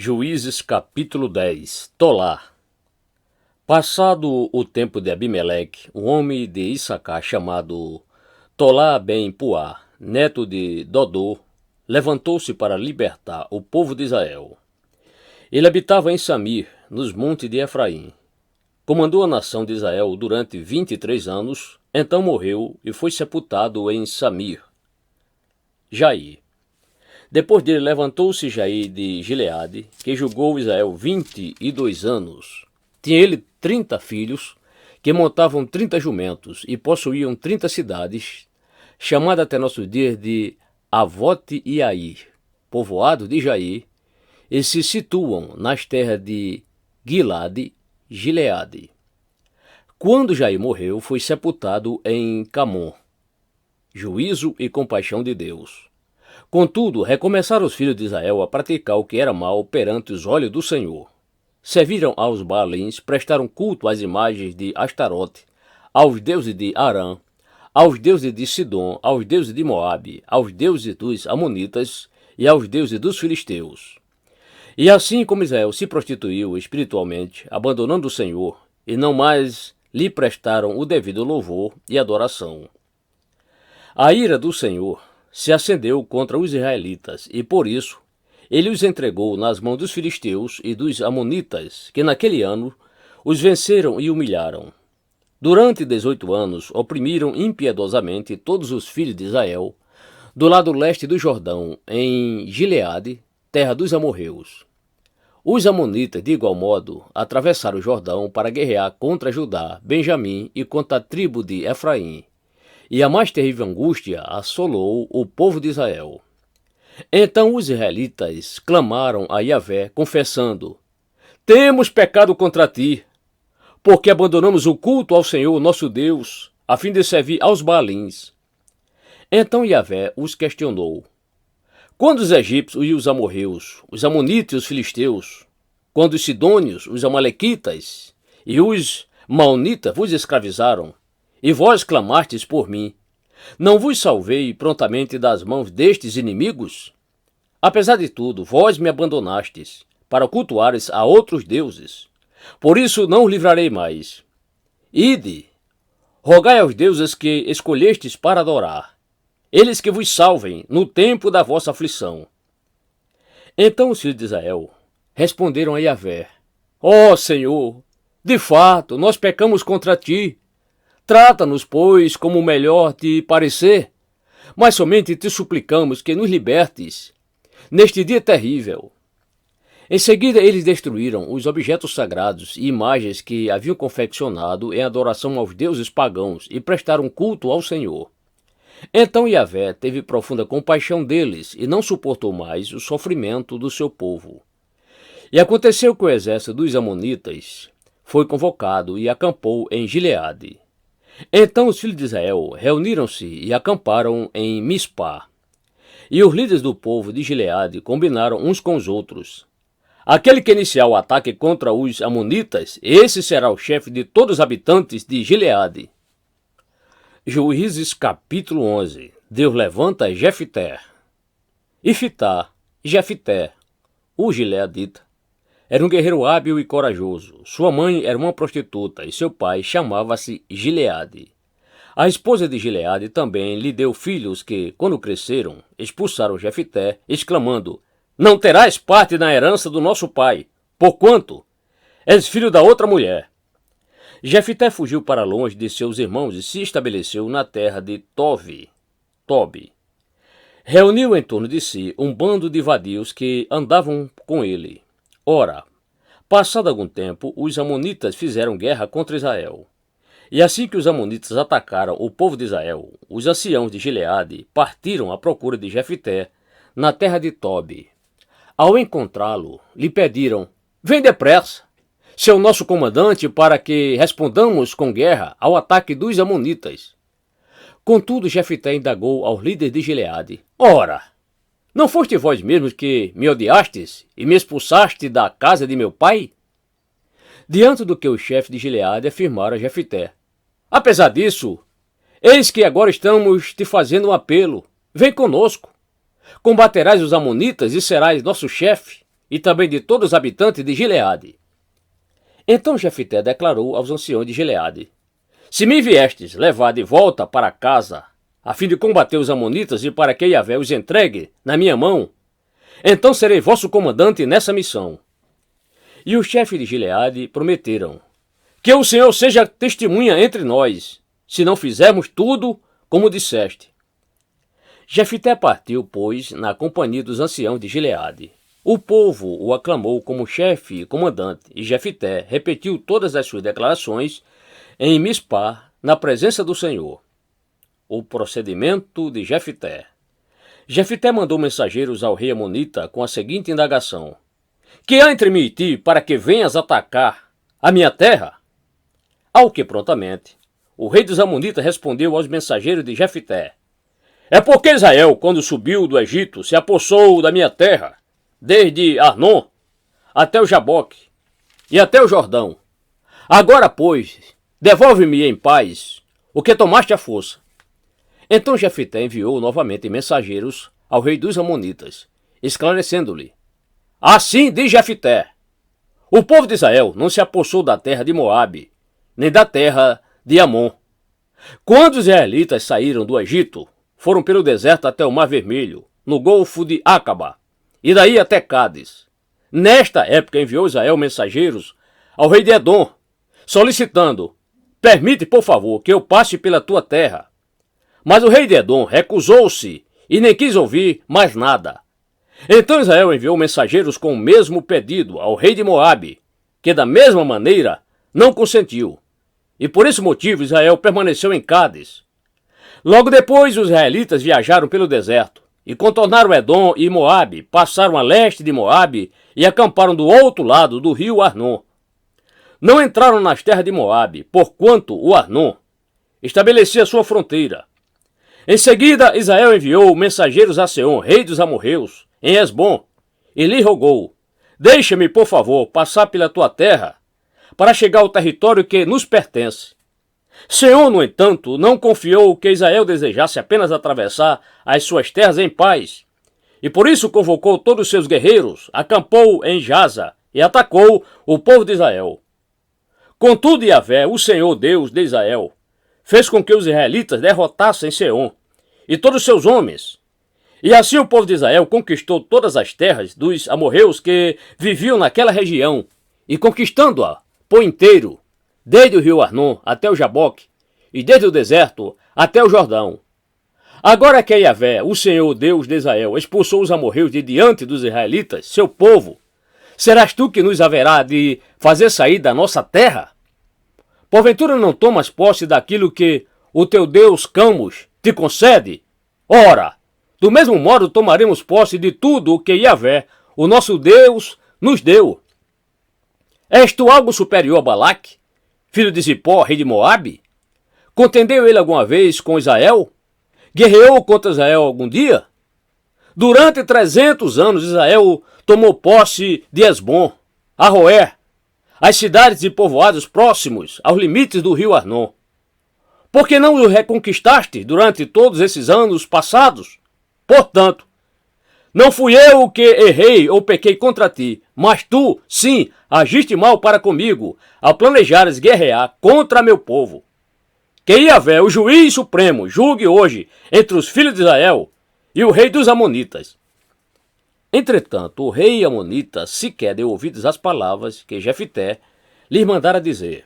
Juízes capítulo 10. Tolá. Passado o tempo de Abimeleque, um homem de Issacar chamado Tolá ben Puá, neto de Dodô, levantou-se para libertar o povo de Israel. Ele habitava em Samir, nos montes de Efraim. Comandou a nação de Israel durante 23 anos, então morreu e foi sepultado em Samir. Jair. Depois dele levantou-se Jair de Gileade, que julgou Israel 22 anos. Tinha ele 30 filhos, que montavam 30 jumentos e possuíam 30 cidades, chamada até nossos dias de Avote e Air, povoado de Jair, e se situam nas terras de Gilade, Gileade. Quando Jair morreu, foi sepultado em Camon. Juízo e compaixão de Deus. Contudo, recomeçaram os filhos de Israel a praticar o que era mal perante os olhos do Senhor. Serviram aos Baalins, prestaram culto às imagens de Astarote, aos deuses de Arã, aos deuses de Sidom, aos deuses de Moabe, aos deuses dos Amonitas e aos deuses dos Filisteus. E assim como Israel se prostituiu espiritualmente, abandonando o Senhor, e não mais lhe prestaram o devido louvor e adoração. A ira do Senhor se acendeu contra os israelitas, e por isso ele os entregou nas mãos dos filisteus e dos amonitas, que naquele ano os venceram e humilharam. Durante 18 anos oprimiram impiedosamente todos os filhos de Israel, do lado leste do Jordão, em Gileade, terra dos amorreus. Os amonitas, de igual modo, atravessaram o Jordão para guerrear contra Judá, Benjamim e contra a tribo de Efraim. E a mais terrível angústia assolou o povo de Israel. Então os israelitas clamaram a Yahvé, confessando: Temos pecado contra ti, porque abandonamos o culto ao Senhor nosso Deus, a fim de servir aos Baalins. Então Yahvé os questionou: Quando os egípcios e os amorreus, os amonitas e os filisteus, quando os sidônios, os amalequitas e os maonitas vos escravizaram, e vós clamastes por mim, não vos salvei prontamente das mãos destes inimigos? Apesar de tudo, vós me abandonastes, para cultuares a outros deuses. Por isso não os livrarei mais. Ide, rogai aos deuses que escolhestes para adorar, eles que vos salvem no tempo da vossa aflição. Então os filhos de Israel responderam a Yahvé: Ó Senhor, de fato, nós pecamos contra ti. Trata-nos, pois, como melhor te parecer, mas somente te suplicamos que nos libertes neste dia terrível. Em seguida, eles destruíram os objetos sagrados e imagens que haviam confeccionado em adoração aos deuses pagãos e prestaram culto ao Senhor. Então Yahvé teve profunda compaixão deles e não suportou mais o sofrimento do seu povo. E aconteceu que o exército dos amonitas foi convocado e acampou em Gileade. Então os filhos de Israel reuniram-se e acamparam em Mispá. E os líderes do povo de Gileade combinaram uns com os outros: Aquele que iniciar o ataque contra os amonitas, esse será o chefe de todos os habitantes de Gileade. Juízes capítulo 11. Deus levanta Jefté. Ifitá, Jefté, o gileadita, era um guerreiro hábil e corajoso. Sua mãe era uma prostituta e seu pai chamava-se Gileade. A esposa de Gileade também lhe deu filhos que, quando cresceram, expulsaram Jefté, exclamando: Não terás parte na herança do nosso pai, porquanto és filho da outra mulher. Jefté fugiu para longe de seus irmãos e se estabeleceu na terra de Tobi. Reuniu em torno de si um bando de vadios que andavam com ele. Ora, passado algum tempo, os amonitas fizeram guerra contra Israel. E assim que os amonitas atacaram o povo de Israel, os anciãos de Gileade partiram à procura de Jefté na terra de Tobi. Ao encontrá-lo, lhe pediram: Vem depressa, seu nosso comandante, para que respondamos com guerra ao ataque dos amonitas. Contudo, Jefté indagou aos líderes de Gileade: Ora, não foste vós mesmos que me odiastes e me expulsaste da casa de meu pai? Diante do que os chefes de Gileade afirmaram a Jefté: Apesar disso, eis que agora estamos te fazendo um apelo. Vem conosco. Combaterás os amonitas e serás nosso chefe. e também de todos os habitantes de Gileade. Então Jefté declarou aos anciãos de Gileade: Se me viestes levar de volta para casa, a fim de combater os amonitas e para que Yahvé os entregue na minha mão, então serei vosso comandante nessa missão. E os chefes de Gileade prometeram: Que o Senhor seja testemunha entre nós, se não fizermos tudo como disseste. Jefté partiu, pois, na companhia dos anciãos de Gileade. O povo o aclamou como chefe e comandante, e Jefté repetiu todas as suas declarações em Mispá, na presença do Senhor. O procedimento de Jefté. Jefté mandou mensageiros ao rei amonita com a seguinte indagação: Que há entre mim e ti para que venhas atacar a minha terra? Ao que prontamente o rei dos amonitas respondeu aos mensageiros de Jefté: É porque Israel, quando subiu do Egito, se apossou da minha terra, desde Arnon até o Jaboque e até o Jordão. Agora, pois, devolve-me em paz o que tomaste à força. Então Jefté enviou novamente mensageiros ao rei dos amonitas, esclarecendo-lhe: Assim diz Jefté: O povo de Israel não se apossou da terra de Moabe, nem da terra de Amon. Quando os israelitas saíram do Egito, foram pelo deserto até o Mar Vermelho, no Golfo de Acaba, e daí até Cádiz. Nesta época enviou Israel mensageiros ao rei de Edom, solicitando: Permite, por favor, que eu passe pela tua terra. Mas o rei de Edom recusou-se e nem quis ouvir mais nada. Então Israel enviou mensageiros com o mesmo pedido ao rei de Moabe, que da mesma maneira não consentiu. E por esse motivo Israel permaneceu em Cádiz. Logo depois os israelitas viajaram pelo deserto e contornaram Edom e Moabe, passaram a leste de Moabe e acamparam do outro lado do rio Arnon. Não entraram nas terras de Moabe, porquanto o Arnon estabelecia sua fronteira. Em seguida Israel enviou mensageiros a Seom, rei dos amorreus, em Esbom, e lhe rogou: Deixa-me, por favor, passar pela tua terra, para chegar ao território que nos pertence. Seom, no entanto, não confiou que Israel desejasse apenas atravessar as suas terras em paz, e por isso convocou todos os seus guerreiros, acampou em Jaza e atacou o povo de Israel. Contudo, Yahvé, o Senhor Deus de Israel, fez com que os israelitas derrotassem Seom e todos os seus homens. E assim o povo de Israel conquistou todas as terras dos amorreus que viviam naquela região, e conquistando-a por inteiro, desde o rio Arnon até o Jaboque, e desde o deserto até o Jordão. Agora que Yahvé, o Senhor Deus de Israel, expulsou os amorreus de diante dos israelitas, seu povo, serás tu que nos haverá de fazer sair da nossa terra? Porventura não tomas posse daquilo que o teu Deus Camus te concede? Ora, do mesmo modo tomaremos posse de tudo o que Yahvé, o nosso Deus, nos deu. És tu algo superior a Balaque, filho de Zippor, rei de Moabe? Contendeu ele alguma vez com Israel? Guerreou contra Israel algum dia? Durante 300 anos Israel tomou posse de Esbom, Aroer, as cidades e povoados próximos aos limites do rio Arnon. Por que não o reconquistaste durante todos esses anos passados? Portanto, não fui eu que errei ou pequei contra ti, mas tu, sim, agiste mal para comigo, ao planejares guerrear contra meu povo. Que Yahvé, o juiz supremo, julgue hoje entre os filhos de Israel e o rei dos amonitas. Entretanto, o rei amonita sequer deu ouvidos às palavras que Jefté lhe mandara dizer.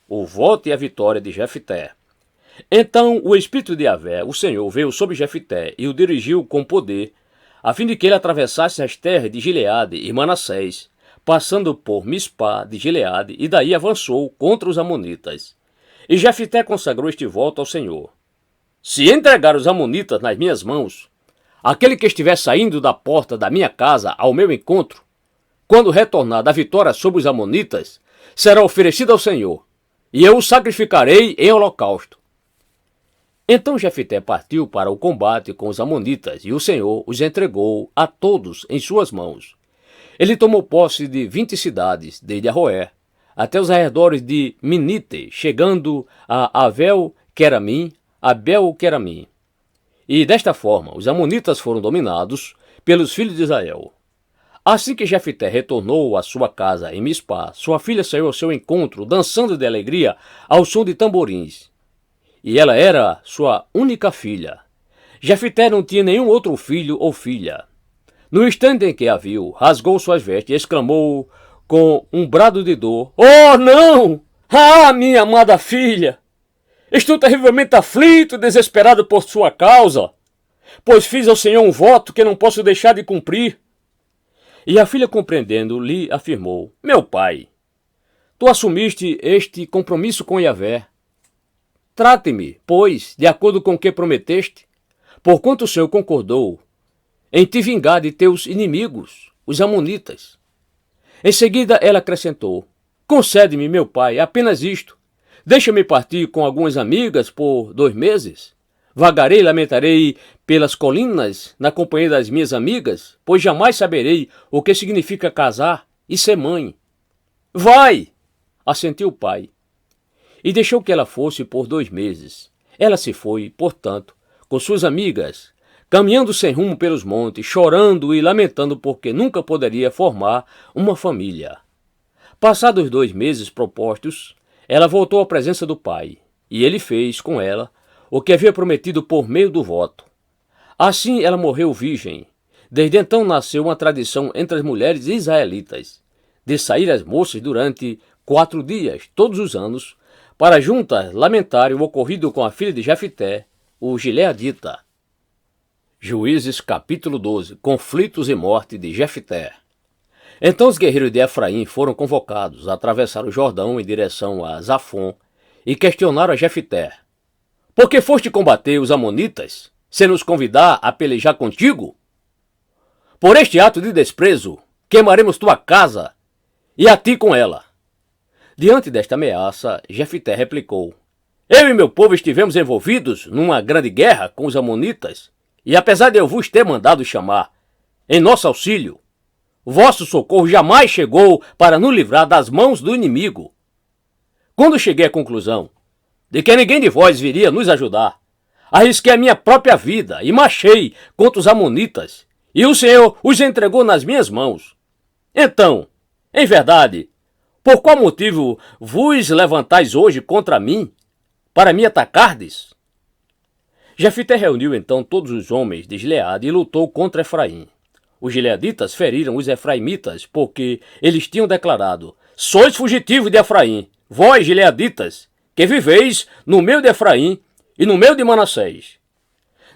O voto e a vitória de Jefté. Então o Espírito de Yahvé, o Senhor, veio sobre Jefté e o dirigiu com poder, a fim de que ele atravessasse as terras de Gileade e Manassés, passando por Mispá de Gileade, e daí avançou contra os amonitas. E Jefté consagrou este voto ao Senhor: Se entregar os amonitas nas minhas mãos, aquele que estiver saindo da porta da minha casa ao meu encontro, quando retornar da vitória sobre os amonitas, será oferecido ao Senhor, e eu o sacrificarei em holocausto. Então Jefté partiu para o combate com os amonitas, e o Senhor os entregou a todos em suas mãos. Ele tomou posse de 20 cidades, desde Aroer até os arredores de Minite, chegando a Avel-Queramim, Abel-Queramim. E desta forma os amonitas foram dominados pelos filhos de Israel. Assim que Jefté retornou à sua casa em Mispá, sua filha saiu ao seu encontro, dançando de alegria ao som de tamborins. E ela era sua única filha. Jefté não tinha nenhum outro filho ou filha. No instante em que a viu, rasgou suas vestes e exclamou com um brado de dor: "Oh, não! Ah, minha amada filha! Estou terrivelmente aflito e desesperado por sua causa, pois fiz ao Senhor um voto que não posso deixar de cumprir." E a filha, compreendendo, lhe afirmou: "Meu pai, tu assumiste este compromisso com Yahvé. Trate-me, pois, de acordo com o que prometeste, porquanto o Senhor concordou em te vingar de teus inimigos, os amonitas." Em seguida ela acrescentou: "Concede-me, meu pai, apenas isto. Deixa-me partir com algumas amigas por 2 meses. Vagarei e lamentarei pelas colinas na companhia das minhas amigas, pois jamais saberei o que significa casar e ser mãe." "Vai!" assentiu o pai. E deixou que ela fosse por 2 meses. Ela se foi, portanto, com suas amigas, caminhando sem rumo pelos montes, chorando e lamentando porque nunca poderia formar uma família. Passados 2 meses propostos, ela voltou à presença do pai, e ele fez com ela o que havia prometido por meio do voto. Assim ela morreu virgem. Desde então nasceu uma tradição entre as mulheres israelitas, de sair as moças durante 4 dias, todos os anos, para juntas lamentarem o ocorrido com a filha de Jefté, o gileadita. Juízes capítulo 12. Conflitos e morte de Jefté. Então os guerreiros de Efraim foram convocados a atravessar o Jordão em direção a Zafon e questionaram a Jefté: "Por que foste combater os amonitas, sem nos convidar a pelejar contigo? Por este ato de desprezo, queimaremos tua casa e a ti com ela." Diante desta ameaça, Jefté replicou: "Eu e meu povo estivemos envolvidos numa grande guerra com os amonitas, e apesar de eu vos ter mandado chamar em nosso auxílio, vosso socorro jamais chegou para nos livrar das mãos do inimigo. Quando cheguei à conclusão de que ninguém de vós viria nos ajudar, arrisquei a minha própria vida e marchei contra os amonitas, e o Senhor os entregou nas minhas mãos. Então, em verdade, por qual motivo vos levantais hoje contra mim, para me atacardes?" Jefté reuniu então todos os homens de Gileade e lutou contra Efraim. Os gileaditas feriram os efraimitas, porque eles tinham declarado: "Sois fugitivos de Efraim, vós, gileaditas, que viveis no meio de Efraim e no meio de Manassés."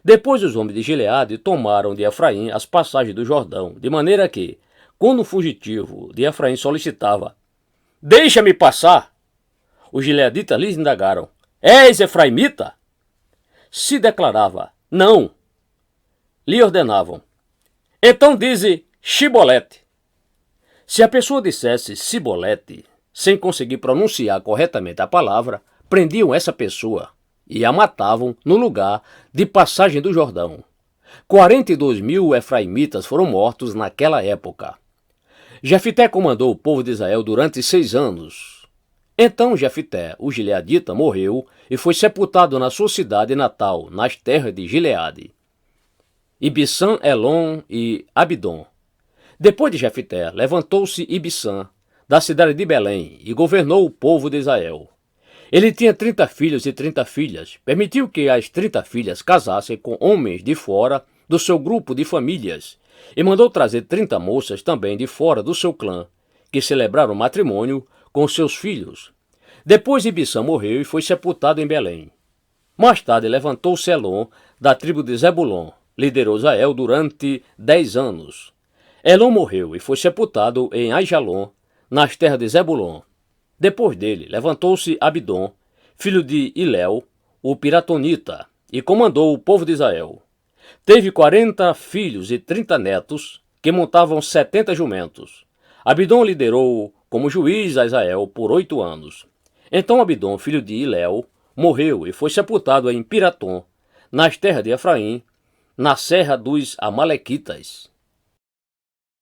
Depois os homens de Gileade tomaram de Efraim as passagens do Jordão, de maneira que, quando o fugitivo de Efraim solicitava: "Deixa-me passar", os gileaditas lhes indagaram: "És efraimita?" Se declarava: "Não", lhe ordenavam: "Então dize Shibolete." Se a pessoa dissesse Sibolete, sem conseguir pronunciar corretamente a palavra, prendiam essa pessoa e a matavam no lugar de passagem do Jordão. 42.000 efraimitas foram mortos naquela época. Jefté comandou o povo de Israel durante 6 anos. Então Jefté, o gileadita, morreu e foi sepultado na sua cidade natal, nas terras de Gileade. Ibissã, Elon e Abidom. Depois de Jefté, levantou-se Ibissã, da cidade de Belém, e governou o povo de Israel. Ele tinha 30 filhos e 30 filhas. Permitiu que as 30 filhas casassem com homens de fora do seu grupo de famílias, e mandou trazer 30 moças também de fora do seu clã, que celebraram matrimônio com seus filhos. Depois Ibissã morreu e foi sepultado em Belém. Mais tarde levantou-se Elon, da tribo de Zebulon. Liderou Israel durante 10 anos. Elon morreu e foi sepultado em Aijalon, nas terras de Zebulon. Depois dele levantou-se Abidom, filho de Hilel, o piratonita, e comandou o povo de Israel. Teve 40 filhos e 30 netos, que montavam 70 jumentos. Abidom liderou como juiz a Israel por 8 anos. Então Abidom, filho de Hilel, morreu e foi sepultado em Piratom, nas terras de Efraim, na serra dos Amalequitas.